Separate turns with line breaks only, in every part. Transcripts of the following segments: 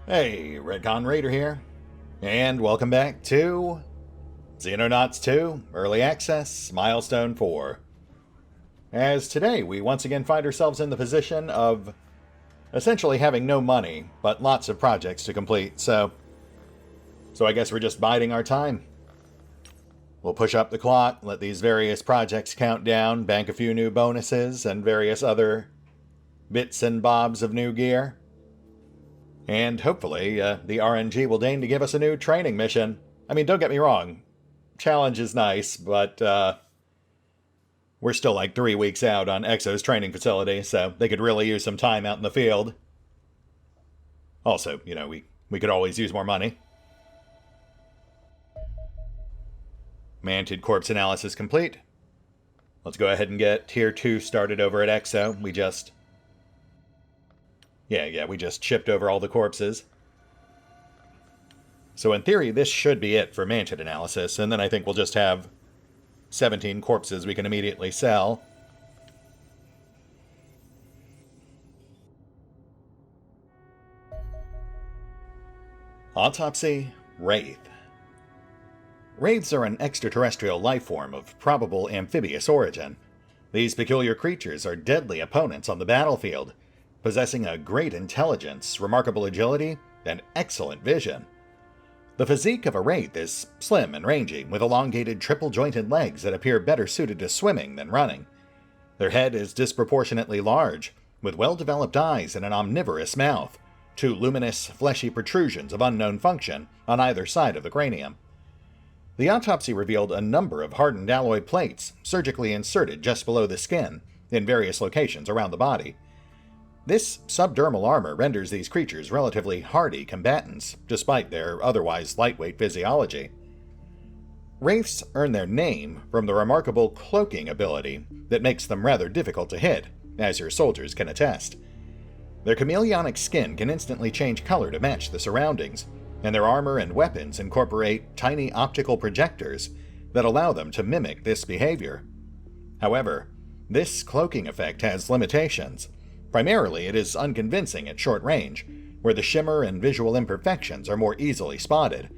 Hey, RetconRaider here, and welcome back to Xenonauts 2 Early Access Milestone 4. As today we once again find ourselves in the position of essentially having no money, but lots of projects to complete, so I guess we're just biding our time. We'll push up the clock, let these various projects count down, bank a few new bonuses, and various other bits and bobs of new gear. And hopefully, the RNG will deign to give us a new training mission. I mean, don't get me wrong. Challenge is nice, but we're still like 3 weeks out on Exo's training facility, so they could really use some time out in the field. Also, you know, we could always use more money. Mantid corpse analysis complete. Let's go ahead and get Tier 2 started over at Exo. We just shipped over all the corpses. So in theory, this should be it for Mantid analysis, and then I think we'll just have 17 corpses we can immediately sell. Autopsy, Wraith. Wraiths are an extraterrestrial life form of probable amphibious origin. These peculiar creatures are deadly opponents on the battlefield, possessing a great intelligence, remarkable agility, and excellent vision. The physique of a wraith is slim and rangy, with elongated triple-jointed legs that appear better suited to swimming than running. Their head is disproportionately large, with well-developed eyes and an omnivorous mouth, 2 luminous, fleshy protrusions of unknown function on either side of the cranium. The autopsy revealed a number of hardened alloy plates, surgically inserted just below the skin, in various locations around the body. This subdermal armor renders these creatures relatively hardy combatants, despite their otherwise lightweight physiology. Wraiths earn their name from the remarkable cloaking ability that makes them rather difficult to hit, as your soldiers can attest. Their chameleonic skin can instantly change color to match the surroundings, and their armor and weapons incorporate tiny optical projectors that allow them to mimic this behavior. However, this cloaking effect has limitations. Primarily, it is unconvincing at short range, where the shimmer and visual imperfections are more easily spotted.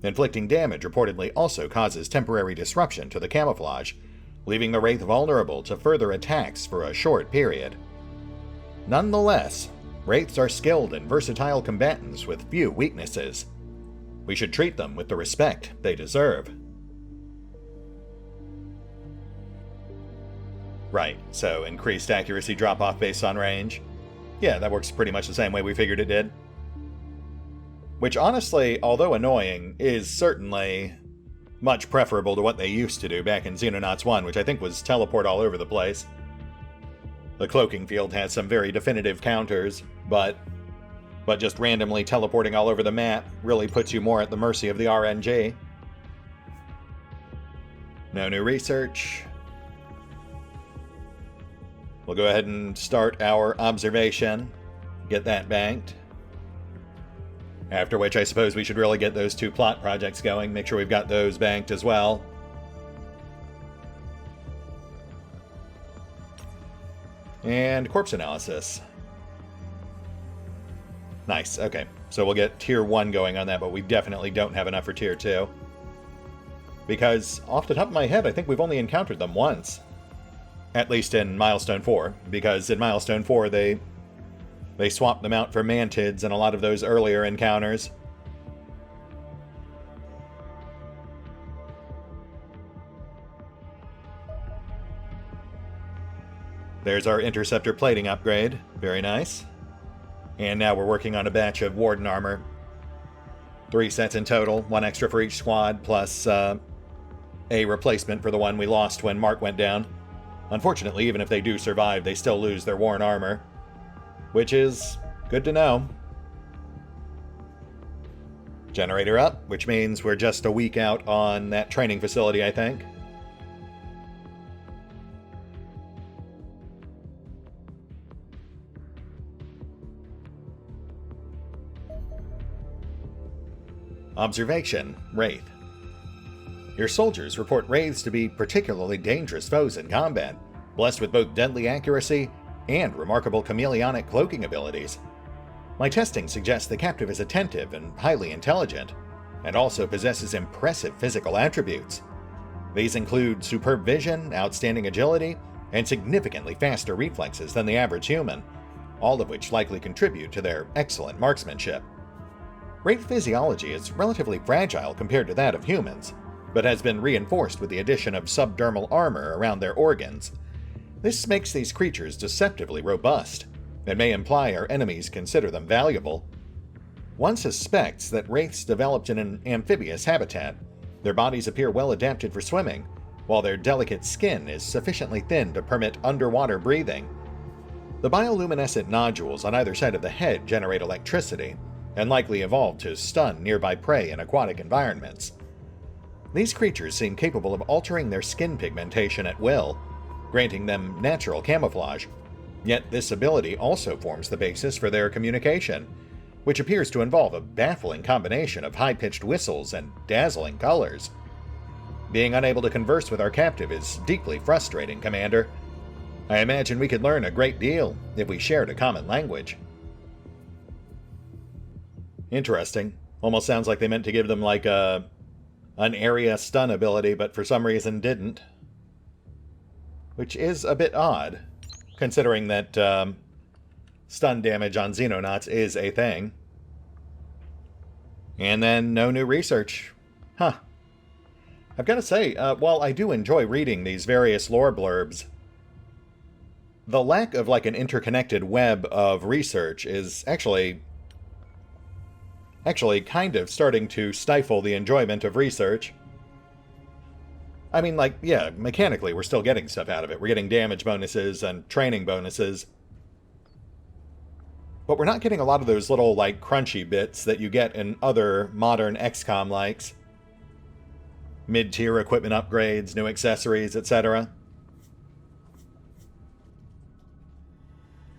Inflicting damage reportedly also causes temporary disruption to the camouflage, leaving the Wraith vulnerable to further attacks for a short period. Nonetheless, Wraiths are skilled and versatile combatants with few weaknesses. We should treat them with the respect they deserve. Right, so increased accuracy drop-off based on range. Yeah, that works pretty much the same way we figured it did. Which honestly, although annoying, is certainly much preferable to what they used to do back in Xenonauts 1, which I think was teleport all over the place. The cloaking field has some very definitive counters, but just randomly teleporting all over the map really puts you more at the mercy of the RNG. No new research. We'll go ahead and start our observation, get that banked. After which I suppose we should really get those 2 plot projects going, make sure we've got those banked as well. And corpse analysis. Nice, okay. So we'll get Tier 1 going on that, but we definitely don't have enough for Tier 2. Because, off the top of my head, I think we've only encountered them once. At least in Milestone 4, because in Milestone 4 they swapped them out for mantids in a lot of those earlier encounters. There's our interceptor plating upgrade. Very nice. And now we're working on a batch of Warden armor. 3 sets in total, 1 extra for each squad, plus a replacement for the one we lost when Mark went down. Unfortunately, even if they do survive, they still lose their worn armor. Which is good to know. Generator up, which means we're just a week out on that training facility, I think. Observation, Wraith. Your soldiers report Wraiths to be particularly dangerous foes in combat, blessed with both deadly accuracy and remarkable chameleonic cloaking abilities. My testing suggests the captive is attentive and highly intelligent, and also possesses impressive physical attributes. These include superb vision, outstanding agility, and significantly faster reflexes than the average human, all of which likely contribute to their excellent marksmanship. Wraith physiology is relatively fragile compared to that of humans, but has been reinforced with the addition of subdermal armor around their organs. This makes these creatures deceptively robust, and may imply our enemies consider them valuable. One suspects that wraiths developed in an amphibious habitat. Their bodies appear well adapted for swimming, while their delicate skin is sufficiently thin to permit underwater breathing. The bioluminescent nodules on either side of the head generate electricity, and likely evolved to stun nearby prey in aquatic environments. These creatures seem capable of altering their skin pigmentation at will, granting them natural camouflage, yet this ability also forms the basis for their communication, which appears to involve a baffling combination of high-pitched whistles and dazzling colors. Being unable to converse with our captive is deeply frustrating, Commander. I imagine we could learn a great deal if we shared a common language. Interesting. Almost sounds like they meant to give them like an area stun ability, but for some reason didn't. Which is a bit odd, considering that stun damage on Xenonauts is a thing. And then no new research. Huh. I've got to say, while I do enjoy reading these various lore blurbs, the lack of like an interconnected web of research is actually kind of starting to stifle the enjoyment of research. I mean, like, yeah, mechanically we're still getting stuff out of it. We're getting damage bonuses and training bonuses. But we're not getting a lot of those little, like, crunchy bits that you get in other modern XCOM likes. Mid-tier equipment upgrades, new accessories, etc.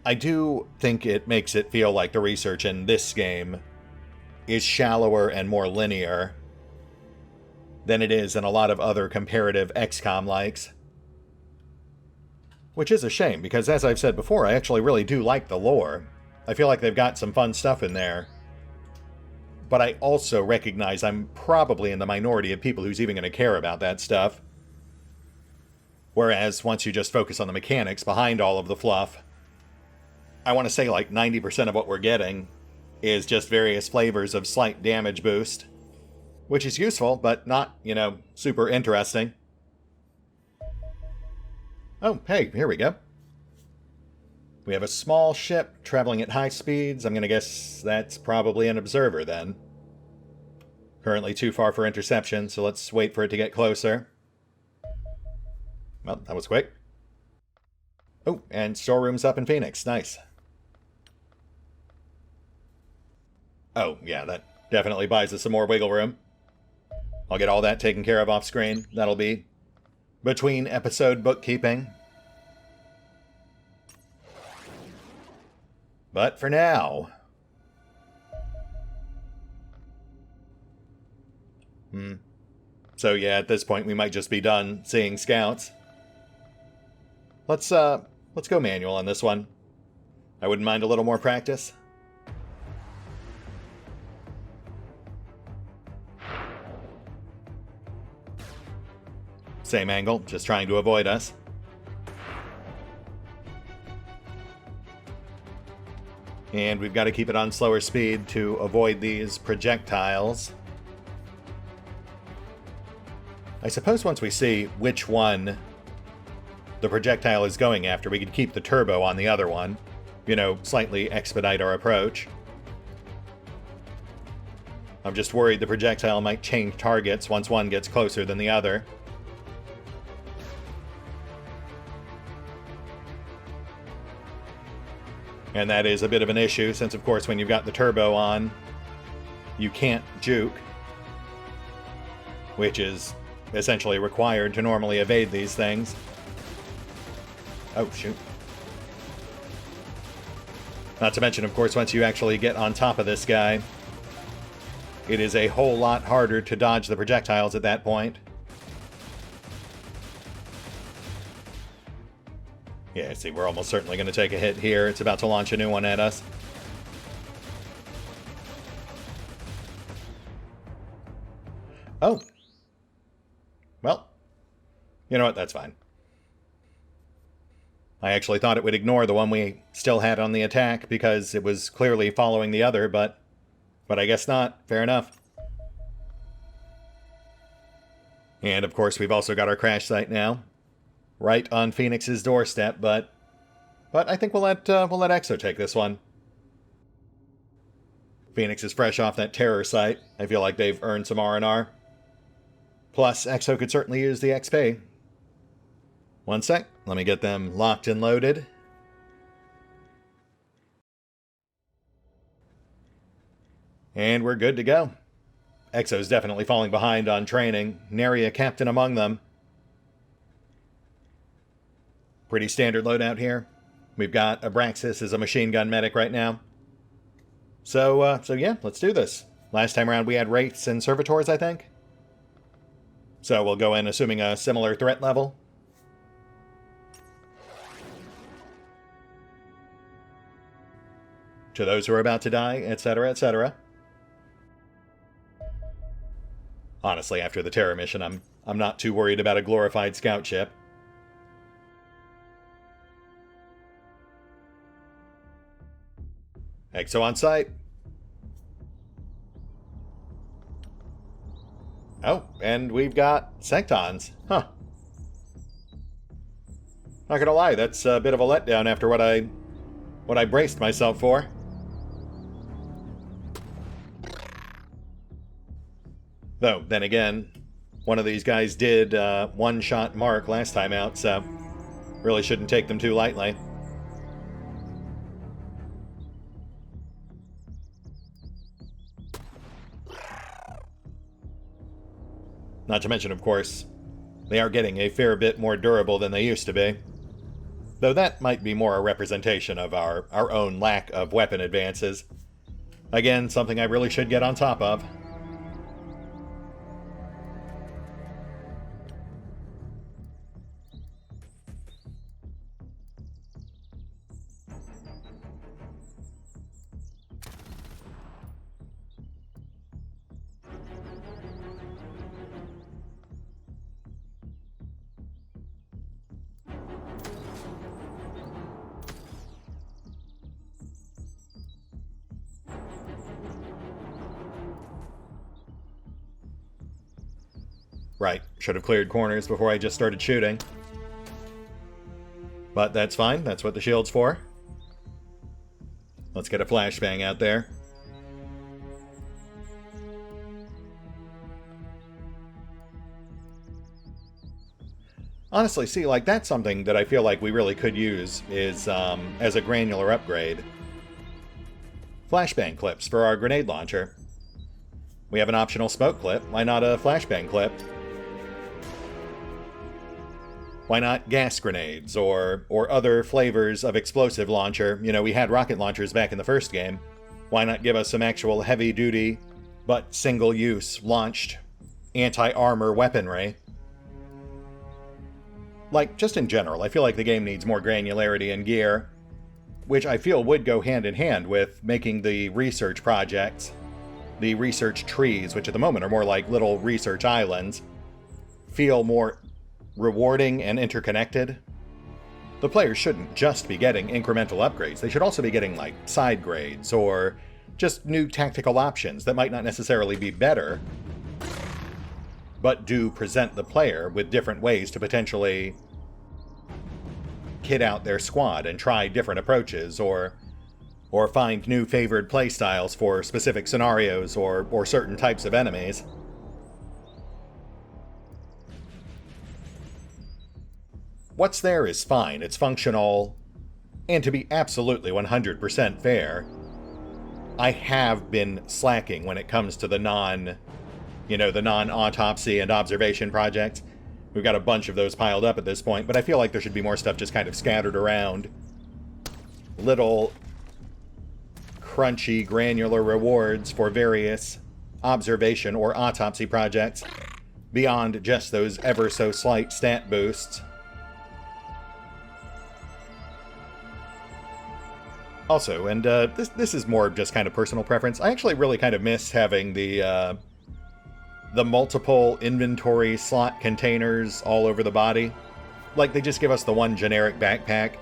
I do think it makes it feel like the research in this game is shallower and more linear than it is in a lot of other comparative XCOM likes. Which is a shame, because as I've said before, I actually really do like the lore. I feel like they've got some fun stuff in there. But I also recognize I'm probably in the minority of people who's even going to care about that stuff. Whereas, once you just focus on the mechanics behind all of the fluff, I want to say like 90% of what we're getting is just various flavors of slight damage boost. Which is useful, but not, super interesting. Oh, hey, here we go. We have a small ship traveling at high speeds. I'm going to guess that's probably an observer then. Currently too far for interception, so let's wait for it to get closer. Well, that was quick. Oh, and storeroom's up in Phoenix. Nice. Oh, yeah, that definitely buys us some more wiggle room. I'll get all that taken care of off screen. That'll be between episode bookkeeping. But for now... So yeah, at this point we might just be done seeing scouts. Let's go manual on this one. I wouldn't mind a little more practice. Same angle, just trying to avoid us. And we've got to keep it on slower speed to avoid these projectiles. I suppose once we see which one the projectile is going after, we could keep the turbo on the other one. Slightly expedite our approach. I'm just worried the projectile might change targets once one gets closer than the other. And that is a bit of an issue, since of course when you've got the turbo on, you can't juke, which is essentially required to normally evade these things. Oh, shoot. Not to mention, of course, once you actually get on top of this guy, it is a whole lot harder to dodge the projectiles at that point. Yeah, see, we're almost certainly going to take a hit here. It's about to launch a new one at us. Oh. Well, you know what? That's fine. I actually thought it would ignore the one we still had on the attack because it was clearly following the other, but I guess not. Fair enough. And of course, we've also got our crash site now, right on Phoenix's doorstep. But I think we'll let Exo take this one. Phoenix is fresh off that terror site. I feel like they've earned some R&R. Plus, Exo could certainly use the XP. One sec. Let me get them locked and loaded. And we're good to go. Exo's definitely falling behind on training. Nary a captain among them. Pretty standard loadout here. We've got Abraxas as a machine gun medic right now. So yeah, let's do this. Last time around we had Wraiths and Servitors, I think. So we'll go in assuming a similar threat level. To those who are about to die, etc., etc. Honestly, after the terror mission, I'm not too worried about a glorified scout ship. Exo on site. Oh, and we've got Sectons. Huh. Not gonna lie, that's a bit of a letdown after what I braced myself for. Though, then again, one of these guys did one-shot Mark last time out, so really shouldn't take them too lightly. Not to mention, of course, they are getting a fair bit more durable than they used to be. Though that might be more a representation of our own lack of weapon advances. Again, something I really should get on top of. Right, should have cleared corners before I just started shooting. But that's fine, that's what the shield's for. Let's get a flashbang out there. Honestly, see, like, that's something that I feel like we really could use is, as a granular upgrade. Flashbang clips for our grenade launcher. We have an optional smoke clip, why not a flashbang clip? Why not gas grenades, or other flavors of explosive launcher? You know, we had rocket launchers back in the first game. Why not give us some actual heavy-duty, but single-use, launched, anti-armor weaponry? Like, just in general, I feel like the game needs more granularity in gear, which I feel would go hand-in-hand with making the research projects, the research trees, which at the moment are more like little research islands, feel more rewarding and interconnected. The players shouldn't just be getting incremental upgrades. They should also be getting, like, side grades or just new tactical options that might not necessarily be better, but do present the player with different ways to potentially kit out their squad and try different approaches, or find new favored playstyles for specific scenarios or certain types of enemies. What's there is fine, it's functional, and to be absolutely 100% fair, I have been slacking when it comes to the non-autopsy and observation projects. We've got a bunch of those piled up at this point, but I feel like there should be more stuff just kind of scattered around. Little crunchy, granular rewards for various observation or autopsy projects, beyond just those ever so slight stat boosts. Also, and this is more just kind of personal preference, I actually really kind of miss having the the multiple inventory slot containers all over the body. Like, they just give us the one generic backpack.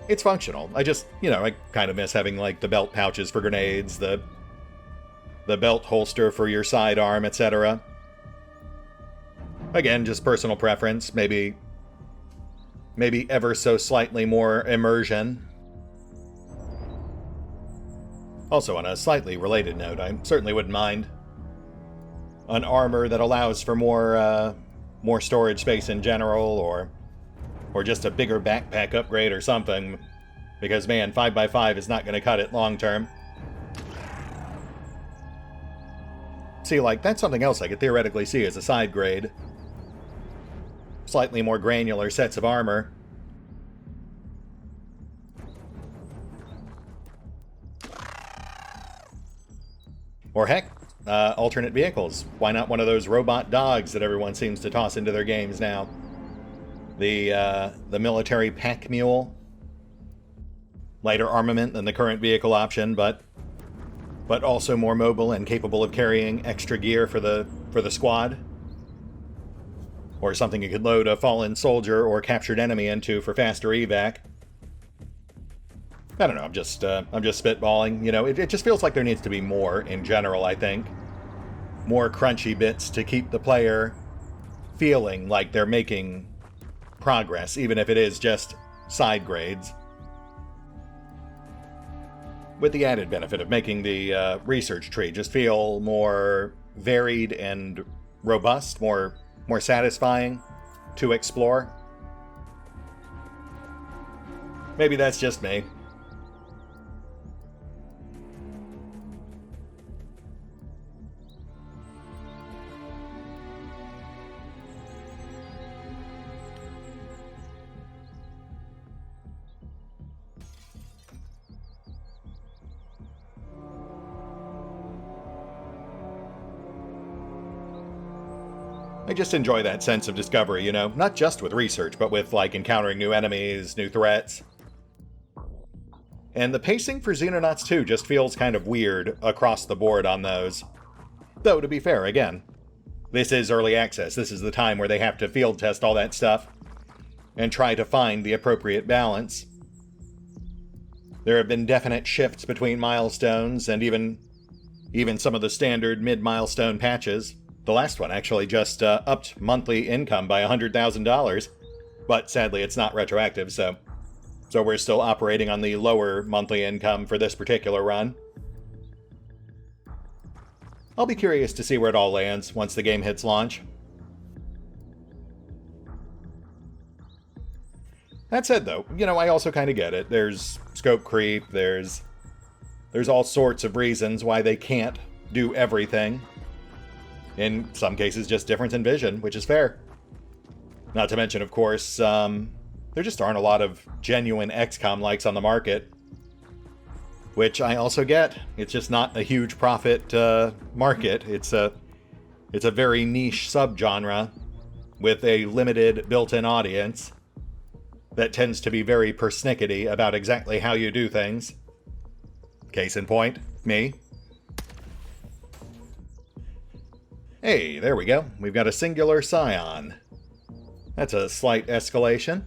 It's functional. I just, I kind of miss having, like, the belt pouches for grenades, the belt holster for your sidearm, etc. Again, just personal preference. Maybe ever so slightly more immersion. Also, on a slightly related note, I certainly wouldn't mind an armor that allows for more storage space in general, or just a bigger backpack upgrade or something, because man, 5x5 is not going to cut it long term. See, like, that's something else I could theoretically see as a side grade. Slightly more granular sets of armor. Or heck, alternate vehicles. Why not one of those robot dogs that everyone seems to toss into their games now? The military pack mule. Lighter armament than the current vehicle option, but also more mobile and capable of carrying extra gear for the squad. Or something you could load a fallen soldier or captured enemy into for faster evac. I don't know, I'm just spitballing. It just feels like there needs to be more in general, I think. More crunchy bits to keep the player feeling like they're making progress, even if it is just side grades. With the added benefit of making the research tree just feel more varied and robust, more satisfying to explore. Maybe that's just me. I just enjoy that sense of discovery, not just with research, but with, like, encountering new enemies, new threats. And the pacing for Xenonauts 2 just feels kind of weird across the board on those. Though, to be fair, again, this is early access. This is the time where they have to field test all that stuff and try to find the appropriate balance. There have been definite shifts between milestones and even some of the standard mid-milestone patches. The last one actually just upped monthly income by $100,000, but sadly it's not retroactive, so we're still operating on the lower monthly income for this particular run. I'll be curious to see where it all lands once the game hits launch. That said, though, I also kind of get it. There's scope creep, there's all sorts of reasons why they can't do everything. In some cases, just difference in vision, which is fair. Not to mention, of course, there just aren't a lot of genuine XCOM likes on the market. Which I also get. It's just not a huge profit market. It's a very niche subgenre with a limited built-in audience that tends to be very persnickety about exactly how you do things. Case in point, me. Hey, there we go. We've got a singular scion. That's a slight escalation.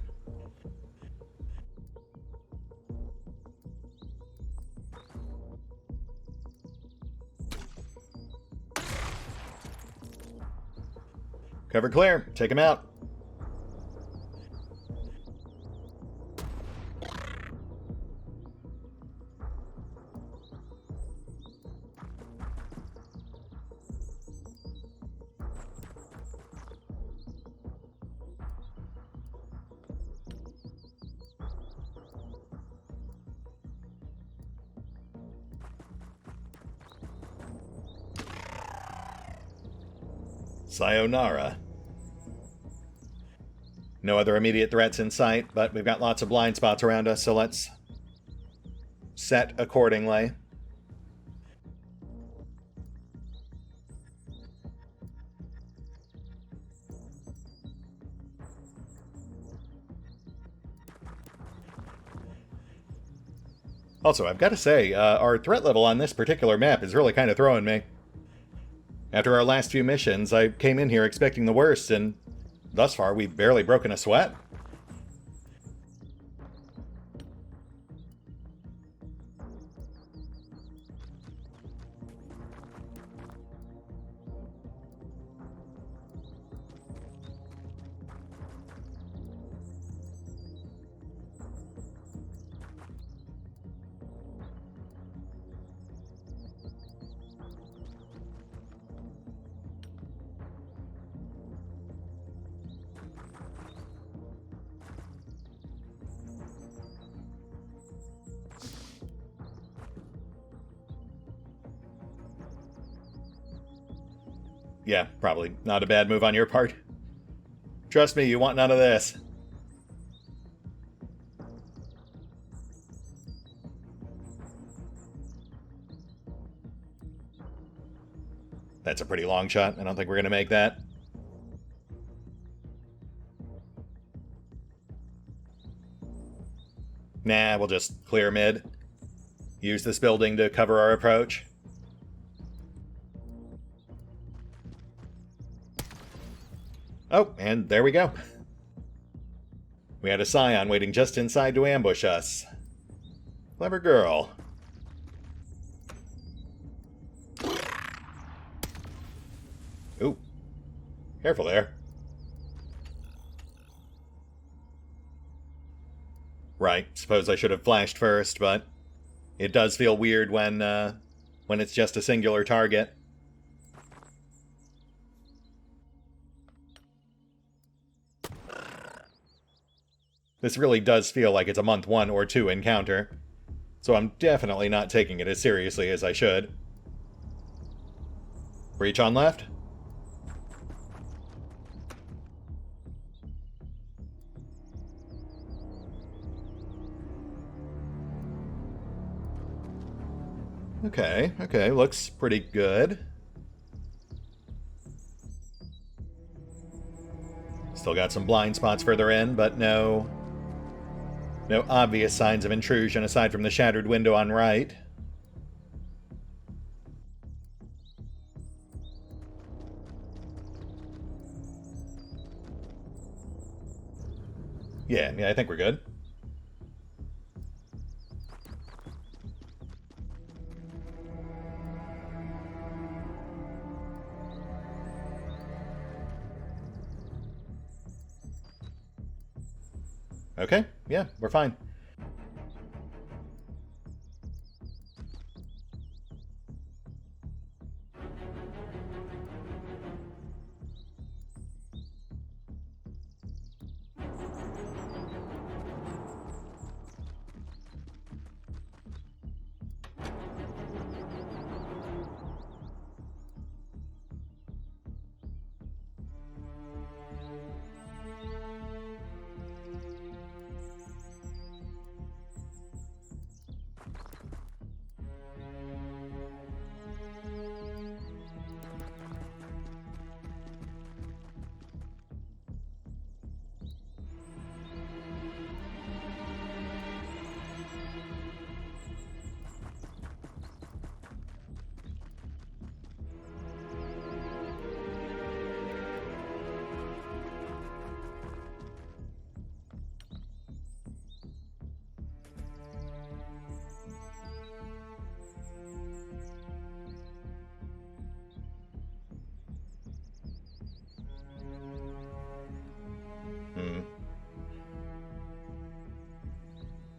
Cover clear. Take him out. Sayonara. No other immediate threats in sight, but we've got lots of blind spots around us, so let's set accordingly. Also, I've got to say, our threat level on this particular map is really kind of throwing me. After our last few missions, I came in here expecting the worst, and thus far we've barely broken a sweat. Yeah, probably not a bad move on your part. Trust me, you want none of this. That's a pretty long shot. I don't think we're going to make that. Nah, we'll just clear mid. Use this building to cover our approach. Oh, and there we go. We had a Scion waiting just inside to ambush us. Clever girl. Ooh. Careful there. Right, suppose I should have flashed first, but it does feel weird when it's just a singular target. This really does feel like it's a month 1 or 2 encounter, so I'm definitely not taking it as seriously as I should. Breach on left? Okay, looks pretty good. Still got some blind spots further in, but no obvious signs of intrusion aside from the shattered window on right. Yeah, I think we're good. Okay, yeah, we're fine.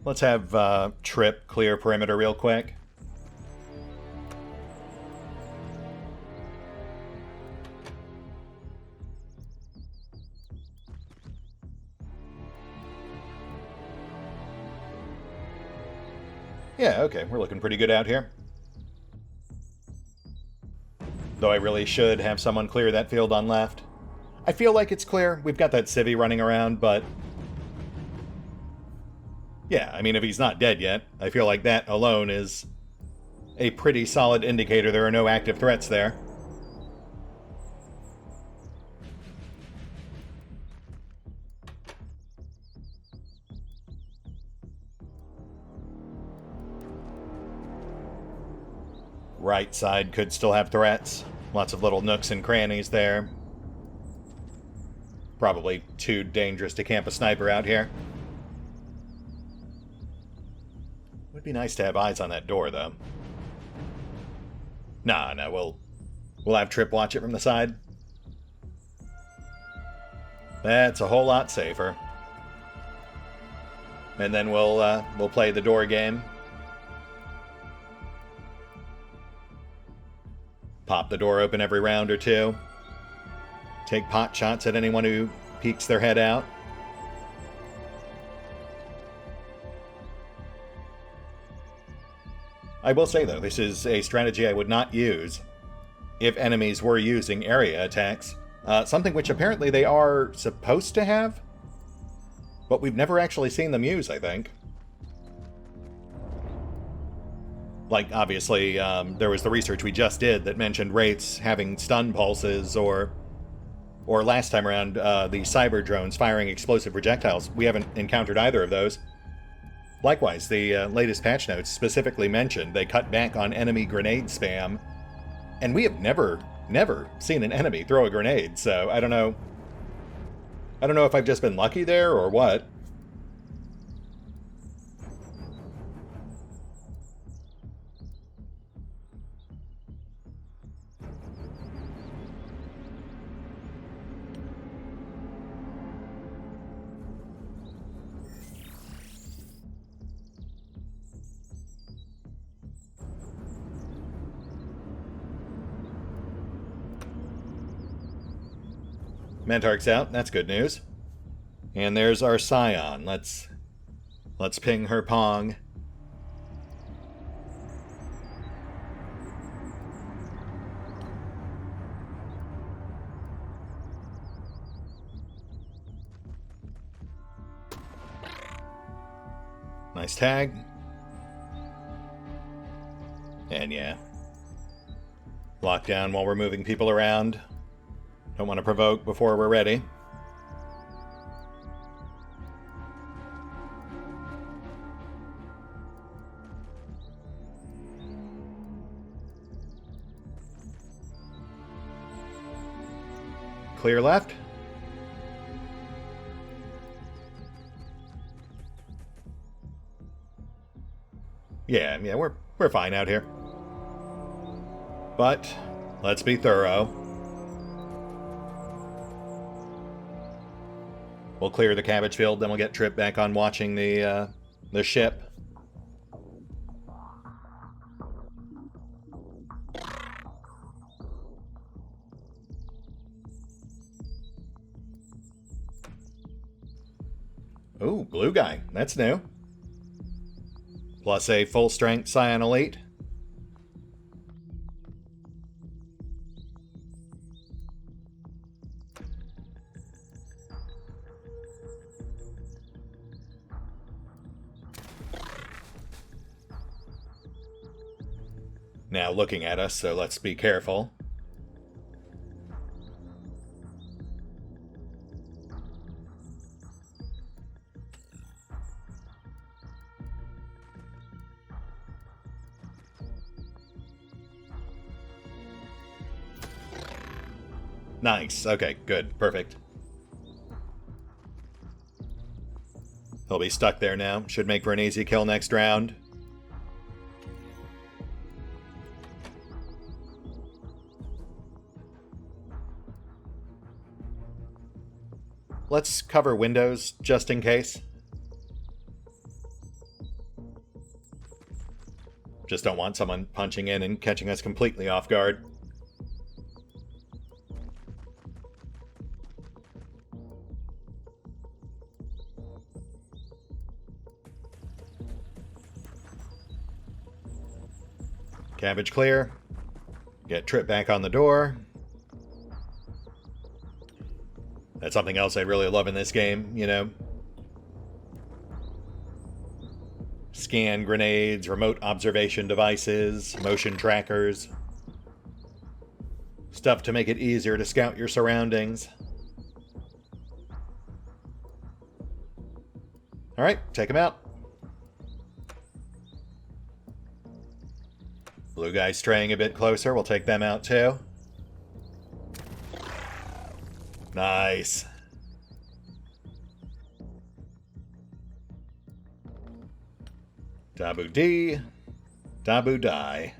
Let's have Trip clear perimeter real quick. Yeah, okay, we're looking pretty good out here. Though I really should have someone clear that field on left. I feel like it's clear. We've got that civvy running around, but... yeah, I mean, if he's not dead yet, I feel like that alone is a pretty solid indicator there are no active threats there. Right side could still have threats. Lots of little nooks and crannies there. Probably too dangerous to camp a sniper out here. Would be nice to have eyes on that door, though. Nah, no, we'll have Trip watch it from the side. That's a whole lot safer. And then we'll play the door game. Pop the door open every round or two. Take pot shots at anyone who peeks their head out. I will say, though, this is a strategy I would not use if enemies were using area attacks. Something which apparently they are supposed to have, but we've never actually seen them use, I think. Like, obviously, there was the research we just did that mentioned Wraiths having stun pulses, or last time around, the cyber drones firing explosive projectiles. We haven't encountered either of those. Likewise, the latest patch notes specifically mentioned they cut back on enemy grenade spam, and we have never seen an enemy throw a grenade, so I don't know if I've just been lucky there or what. Mentark's out, that's good news. And there's our Scion. Let's ping her pong. Nice tag. And yeah. Lock down while we're moving people around. Don't want to provoke before we're ready. Clear left. Yeah, we're fine out here. But let's be thorough. We'll clear the cabbage field, then we'll get Trip back on watching the ship. Ooh, blue guy. That's new. Plus a full-strength Scion Elite. Now looking at us, so let's be careful. Nice. Okay, good. Perfect. He'll be stuck there now. Should make for an easy kill next round. Let's cover windows, just in case. Just don't want someone punching in and catching us completely off guard. Cabbage clear. Get Trip back on the door. That's something else I really love in this game, you know. Scan grenades, remote observation devices, motion trackers. Stuff to make it easier to scout your surroundings. Alright, take him out. Blue guys straying a bit closer, we'll take them out too. Nice. Dabu D. Dabu die.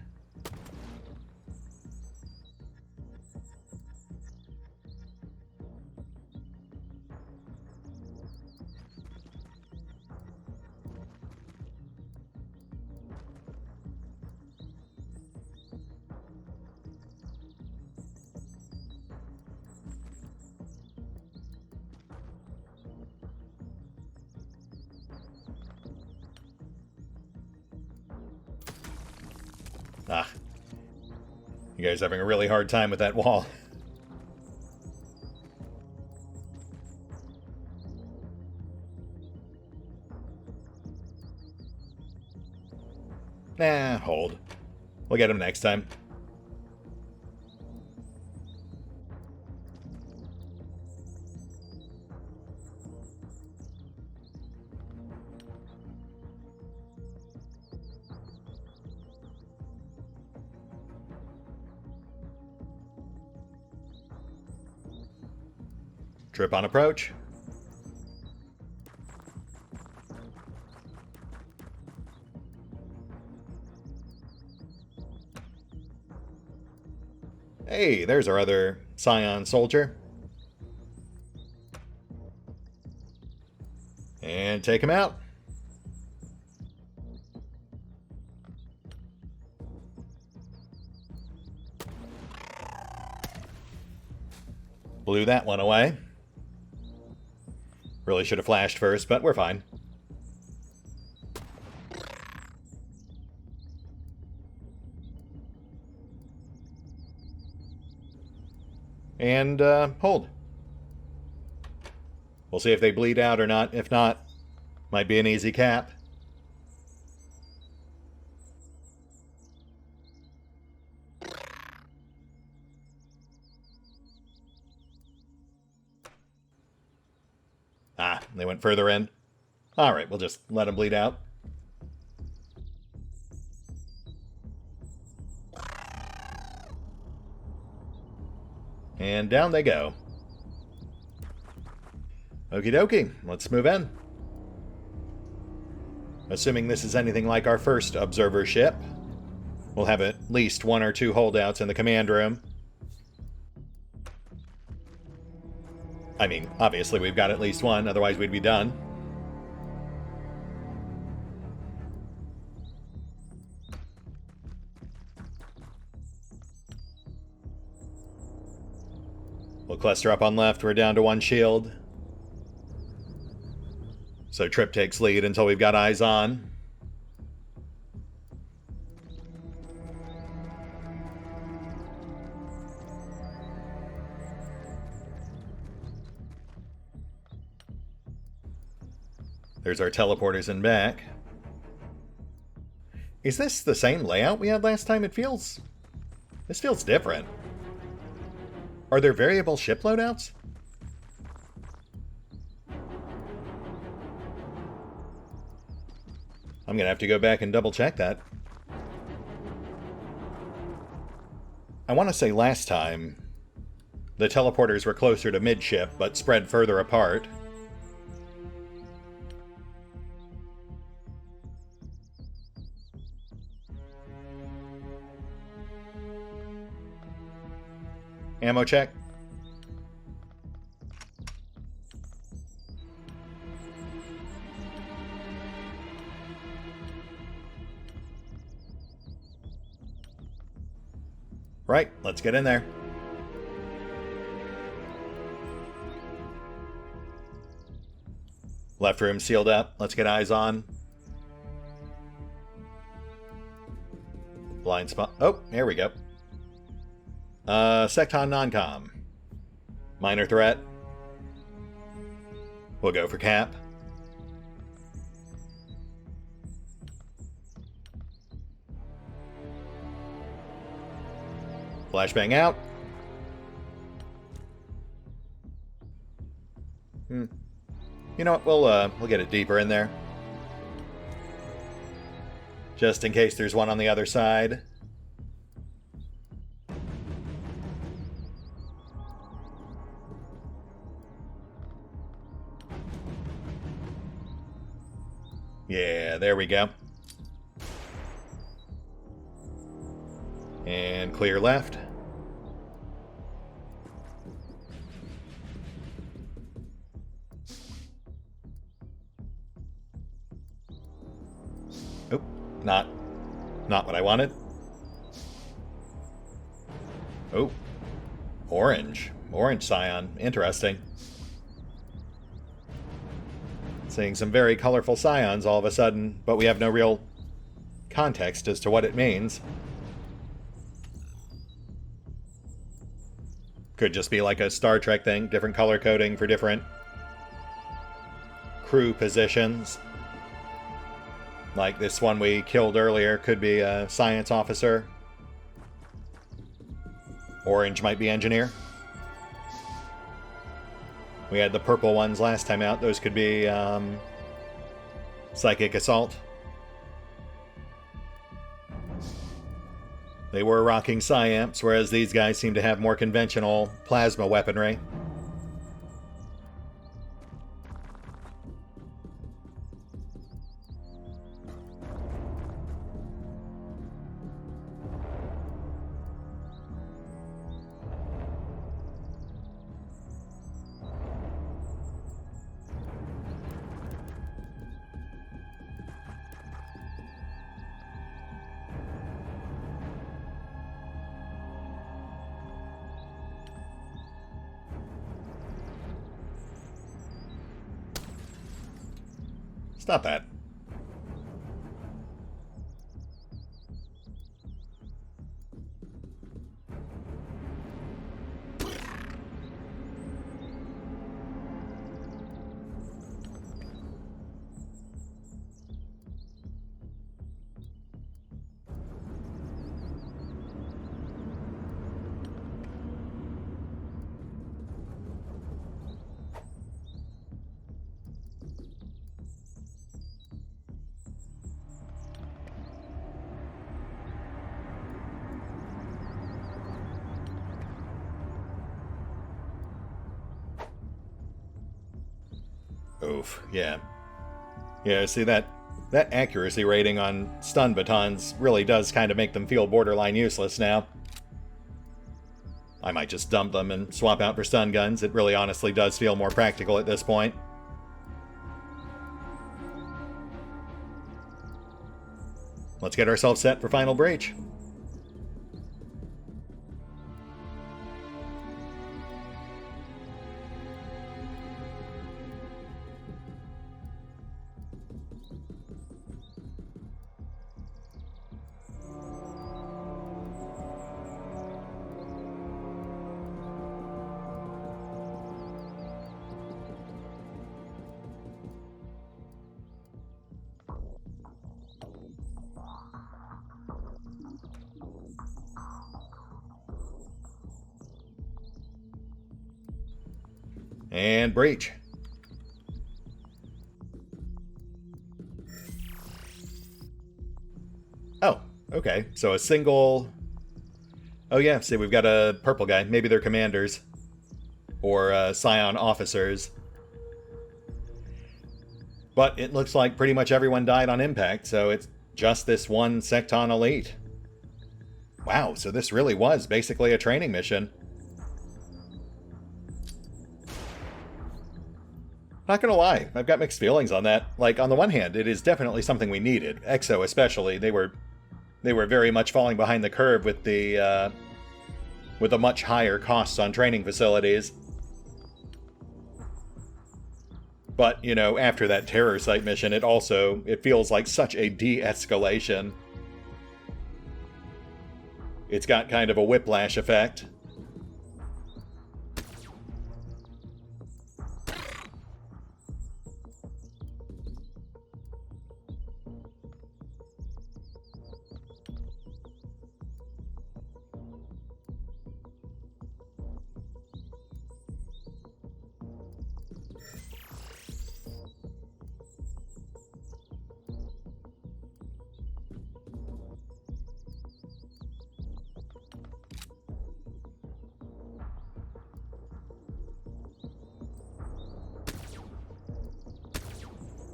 Ah. You guys having a really hard time with that wall. Nah, hold. We'll get him next time. Trip on approach. Hey, there's our other Scion soldier. And take him out. Blew that one away. Really should have flashed first, but we're fine. And, hold. We'll see if they bleed out or not. If not, might be an easy cap. Ah, they went further in. Alright, we'll just let them bleed out. And down they go. Okie dokie, let's move in. Assuming this is anything like our first observer ship, we'll have at least 1 or 2 holdouts in the command room. I mean, obviously we've got at least 1, otherwise we'd be done. We'll cluster up on left, we're down to 1 shield. So Trip takes lead until we've got eyes on. There's our teleporters in back. Is this the same layout we had last time? This feels different. Are there variable ship loadouts? I'm gonna have to go back and double check that. I want to say last time the teleporters were closer to midship but spread further apart. Ammo check. Right, let's get in there. Left room sealed up. Let's get eyes on. Blind spot. Oh, there we go. Secton non-com. Minor threat. We'll go for cap. Flashbang out. You know what? We'll get it deeper in there. Just in case there's one on the other side. there we go. And clear left. Oop, not what I wanted. Oh, orange scion, interesting. Seeing some very colorful scions all of a sudden, but we have no real context as to what it means. Could just be like a Star Trek thing, different color coding for different crew positions. Like this one we killed earlier could be a science officer. Orange might be engineer. We had the purple ones last time out. Those could be psychic assault. They were rocking psyamps, whereas these guys seem to have more conventional plasma weaponry. Stop that. Oof, yeah. Yeah, see, that accuracy rating on stun batons really does kind of make them feel borderline useless now. I might just dump them and swap out for stun guns. It really honestly does feel more practical at this point. Let's get ourselves set for final breach. And breach. Oh, okay. So a single... Oh yeah, see, we've got a purple guy. Maybe they're commanders. Or scion officers. But it looks like pretty much everyone died on impact, so it's just this one Secton elite. Wow, so this really was basically a training mission. Not gonna lie, I've got mixed feelings on that. Like, on the one hand, it is definitely something we needed. Exo especially, they were very much falling behind the curve with the much higher costs on training facilities. But, you know, after that terror site mission, it feels like such a de-escalation. It's got kind of a whiplash effect.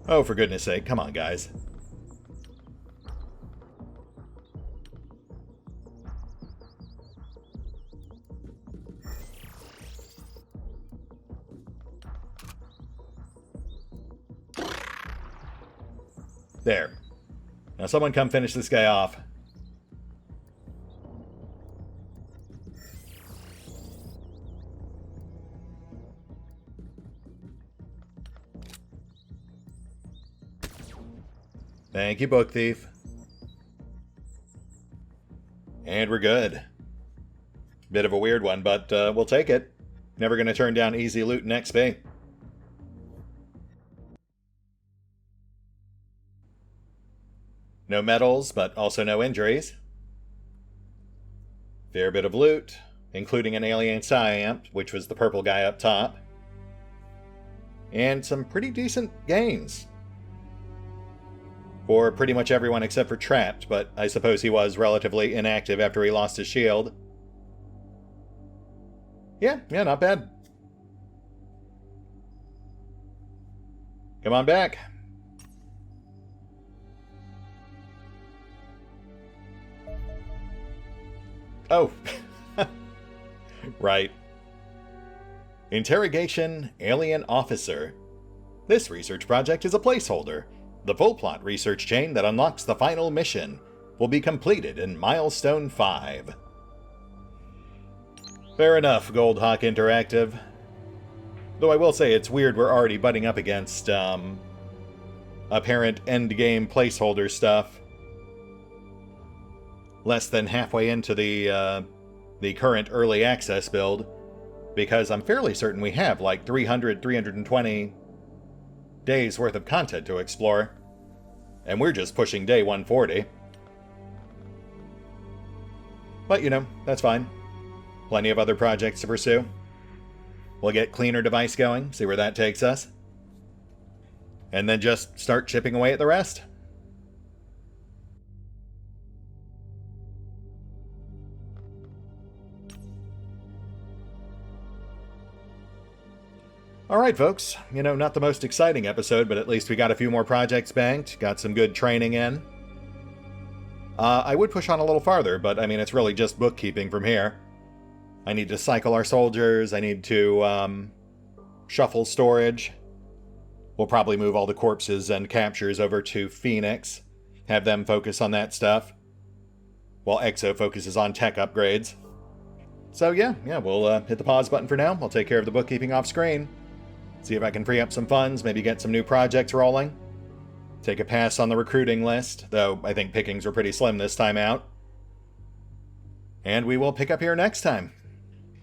Oh, for goodness sake, come on, guys. There. Now someone come finish this guy off. Thank you, Book Thief. And we're good. Bit of a weird one, but we'll take it. Never going to turn down easy loot in XP. No medals, but also no injuries. Fair bit of loot, including an alien Psyamp, which was the purple guy up top. And some pretty decent gains. For pretty much everyone except for Trapped, but I suppose he was relatively inactive after he lost his shield. Yeah, not bad. Come on back. Oh. Right. Interrogation Alien Officer. This research project is a placeholder. The full plot research chain that unlocks the final mission will be completed in Milestone 5. Fair enough, Goldhawk Interactive. Though I will say it's weird we're already butting up against, apparent endgame placeholder stuff. Less than halfway into the current early access build, because I'm fairly certain we have like 320 days worth of content to explore, and we're just pushing day 140. But you know, that's fine. Plenty of other projects to pursue. We'll get Cleaner Device going, see where that takes us, and then just start chipping away at the rest. Alright folks, you know, not the most exciting episode, but at least we got a few more projects banked, got some good training in. I would push on a little farther, but I mean, it's really just bookkeeping from here. I need to cycle our soldiers, I need to shuffle storage. We'll probably move all the corpses and captures over to Phoenix, have them focus on that stuff, while Exo focuses on tech upgrades. So yeah, we'll hit the pause button for now. I'll take care of the bookkeeping off screen. See if I can free up some funds, maybe get some new projects rolling. Take a pass on the recruiting list, though I think pickings were pretty slim this time out. And we will pick up here next time.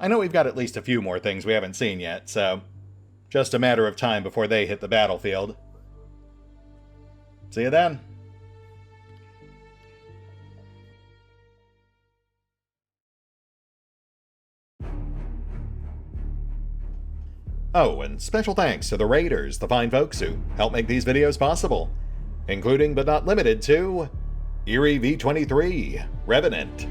I know we've got at least a few more things we haven't seen yet, so just a matter of time before they hit the battlefield. See you then. Oh, and special thanks to the Raiders, the fine folks who help make these videos possible, including but not limited to Eerie V23, Revenant,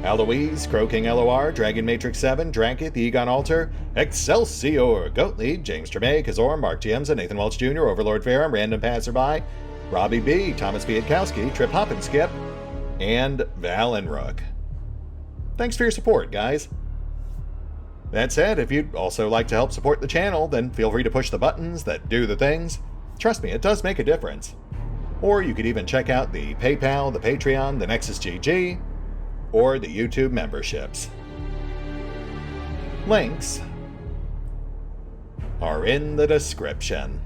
Alois, CrowkingLoR, Dragon Matrix 7, Drakiith, EgonAlter, Exsellsior, Gottlieb, James Trimmier, Kazorm, Mark Giemza, Nathan Welch Jr., OverlordPherom, RandomPassrby, RobbyB, Tomasz, Triphoppenskip, and Valinrook. Thanks for your support, guys. That said, if you'd also like to help support the channel, then feel free to push the buttons that do the things. Trust me, it does make a difference. Or you could even check out the PayPal, the Patreon, the Nexus GG, or the YouTube memberships. Links are in the description.